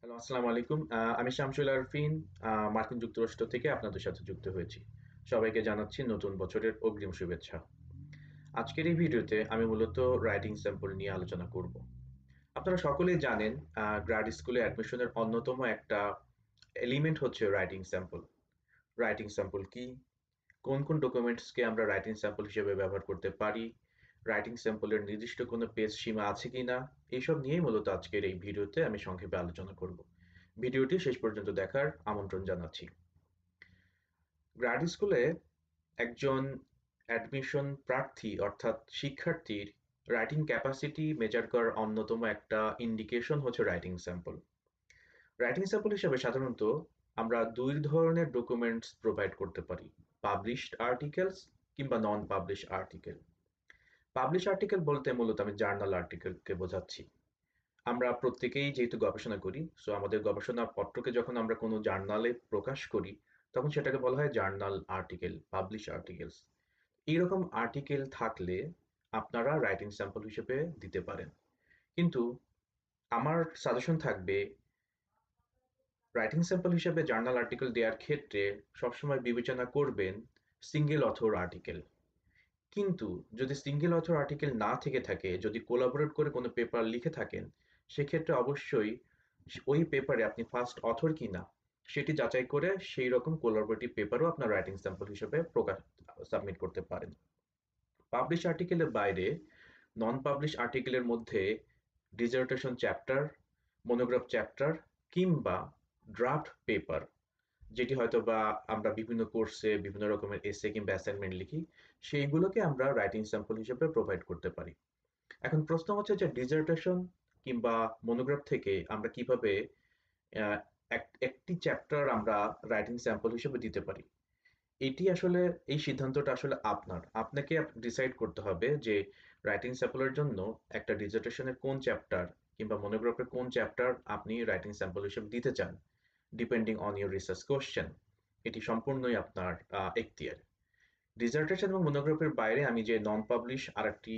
Hello, আসসালামু আলাইকুম। আমি শামসুল আরফিন, মার্কিন যুক্তরাষ্ট্র থেকে আপনাদের সাথে যুক্ত হয়েছি। সবাইকে জানাচ্ছি নতুন বছরের অগ্রিম শুভেচ্ছা। আজকের এই ভিডিওতে আমি মূলত রাইটিং স্যাম্পল নিয়ে আলোচনা করব। আপনারা সকলেই জানেন, গ্র্যাড স্কুলে অ্যাডমিশনের অন্যতম একটা এলিমেন্ট হচ্ছে রাইটিং স্যাম্পল। রাইটিং স্যাম্পল কি? কোন কোন ডকুমেন্টসকে আমরা রাইটিং স্যাম্পল হিসেবে ব্যবহার করতে পারি? রাইটিং স্যাম্পলের নির্দিষ্ট কোনো পেজ সীমা আছে কিনা? এইসব নিয়েই মূলত আজকের এই ভিডিওতে আমি সংক্ষেপে আলোচনা করব। ভিডিওটি শেষ পর্যন্ত দেখার আমন্ত্রণ জানাচ্ছি। গ্র্যাড স্কুলে একজন অ্যাডমিশন প্রার্থী অর্থাৎ শিক্ষার্থীর রাইটিং ক্যাপাসিটি মেজার করার অন্যতম একটা ইন্ডিকেশন হচ্ছে রাইটিং স্যাম্পল। রাইটিং স্যাম্পল হিসেবে সাধারণত আমরা দুই ধরনের ডকুমেন্টস প্রোভাইড করতে পারি: পাবলিশড আর্টিকেলস কিংবা নন পাবলিশ আর্টিকেল। পাবলিশ আর্টিকেল বলতে মূলত আমি জার্নাল আর্টিকেলকে বোঝাচ্ছি। আমরা প্রত্যেকেই যেহেতু গবেষণা করি, সো আমাদের গবেষণা পত্রকে যখন আমরা কোনো জার্নালে প্রকাশ করি, তখন সেটাকে বলা হয় জার্নাল আর্টিকেল, পাবলিশ আর্টিকেলস। এইরকম আর্টিকেল থাকলে আপনারা রাইটিং স্যাম্পল হিসেবে দিতে পারেন। কিন্তু আমার সাজেশন থাকবে, রাইটিং স্যাম্পল হিসেবে জার্নাল আর্টিকেল দেওয়ার ক্ষেত্রে সবসময় বিবেচনা করবেন সিঙ্গেল অথর আর্টিকেল। কিন্তু যদি সিঙ্গেল অথর আর্টিকেল না থেকে থাকে, যদি কোলাবোরেট করে কোনো পেপার লিখে থাকেন, সেক্ষেত্রে অবশ্যই ওই পেপারে আপনি ফার্স্ট অথর কিনা সেটি যাচাই করে সেই রকম কোলাবোরেটিভ পেপারও আপনার রাইটিং স্যাম্পল হিসেবে সাবমিট করতে পারেন। পাবলিশ আর্টিকেলের বাইরে নন পাবলিশ আর্টিকেলের মধ্যে ডিজার্টেশন চ্যাপ্টার, মনোগ্রাফ চ্যাপ্টার কিংবা ড্রাফট পেপার, যেটি হয়তোবা আমরা বিভিন্ন কোর্সে বিভিন্ন রকমের এসে কিংবা অ্যাসাইনমেন্ট লিখি, সেইগুলোকে আমরা রাইটিং স্যাম্পল হিসেবে প্রোভাইড করতে পারি। এখন প্রশ্ন হচ্ছে যে ডিসার্টেশন কিংবা মনোগ্রাফ থেকে আমরা কিভাবে আহ, একটি চ্যাপ্টার আমরা রাইটিং স্যাম্পল হিসেবে দিতে পারি। এটি আসলে, এই সিদ্ধান্তটা আসলে আপনাকে ডিসাইড করতে হবে যে রাইটিং স্যাম্পলের জন্য একটা ডিসার্টেশনের কোন চ্যাপ্টার কিংবা মনোগ্রাফের কোন চ্যাপ্টার আপনি রাইটিং স্যাম্পল হিসেবে দিতে চান, depending on your research question. এটি সম্পূর্ণই আপনার এখতিয়ার। ডিসার্টেশন এবং মনোগ্রাফের বাইরে আমি যে নন পাবলিশ আর একটি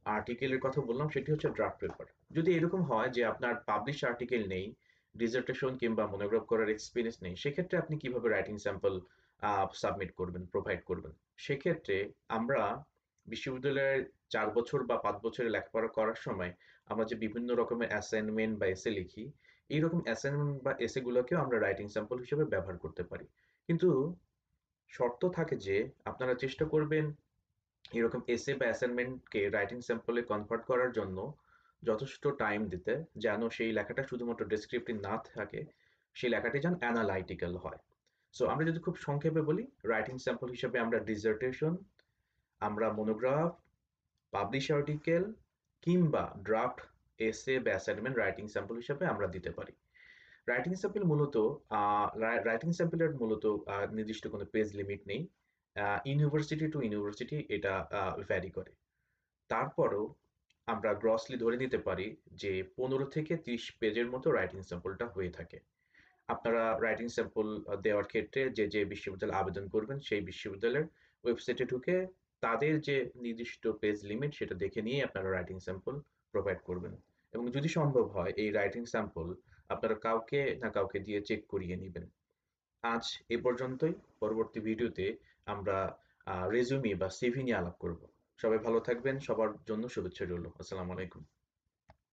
আর্টিকেলের কথা বললাম, সেটি হচ্ছে ড্রাফট পেপার। যদি এরকম হয় যে আপনার পাবলিশ আর্টিকেল নেই, ডিসার্টেশন কিংবা মনোগ্রাফ করার এক্সপিরিয়েন্স নেই, সেক্ষেত্রে আপনি কিভাবে রাইটিং স্যাম্পল সাবমিট করবেন, প্রোভাইড করবেন? সেক্ষেত্রে আমরা বিশ্ববিদ্যালয়ের 4 বছর বা 5 বছরের লেখাপড়া করার সময় আমরা যে বিভিন্ন রকমের অ্যাসাইনমেন্ট বা এসে লিখি, এইরকম অ্যাসাইনমেন্ট বা এসেগুলোকেও আমরা রাইটিং স্যাম্পল হিসেবে ব্যবহার করতে পারি। কিন্তু শর্ত থাকে যে আপনারা চেষ্টা করবেন এরকম এসে বা অ্যাসাইনমেন্টকে রাইটিং স্যাম্পলে কনভার্ট করার জন্য যথেষ্ট টাইম দিতে, যেন সেই লেখাটা শুধুমাত্র ডেসক্রিপটিভ না থাকে, সেই লেখাটি যেন অ্যানালাইটিক্যাল হয়। সো আমরা যদি খুব সংক্ষেপে বলি, রাইটিং স্যাম্পল হিসেবে আমরা ডিসার্টেশন, আমরা মনোগ্রাফ, পাবলিশ আর্টিকেল কিংবা ড্রাফট এসে বা অ্যাসাইনমেন্ট রাইটিং স্যাম্পল হিসেবে আমরা দিতে পারি। রাইটিং স্যাম্পল মূলত রাইটিং স্যাম্পলের মূলত নির্দিষ্ট কোনো পেজ লিমিট নেই। ইউনিভার্সিটি টু ইউনিভার্সিটি এটা ভ্যারি করে। তারপরও আমরা গ্রসলি ধরে নিতে পারি যে 15 থেকে 30 পেজের মতো রাইটিং স্যাম্পলটা হয়ে থাকে। আপনারা রাইটিং স্যাম্পল দেওয়ার ক্ষেত্রে যে বিশ্ববিদ্যালয়ে আবেদন করবেন, সেই বিশ্ববিদ্যালয়ের ওয়েবসাইটে ঢুকে তাদের যে নির্দিষ্ট পেজ লিমিট সেটা দেখে নিয়ে আপনারা রাইটিং স্যাম্পল প্রোভাইড করবেন। এবং যদি সম্ভব হয় এই রাইটিং স্যাম্পল আপনারা কাউকে না কাউকে দিয়ে চেক করিয়ে নিবেন। আজ এ পর্যন্তই। পরবর্তী ভিডিওতে আমরা রেজুমি বা সিভি নিয়ে আলাপ করব। সবাই ভালো থাকবেন। সবার জন্য শুভেচ্ছা রইল। আসসালামু আলাইকুম।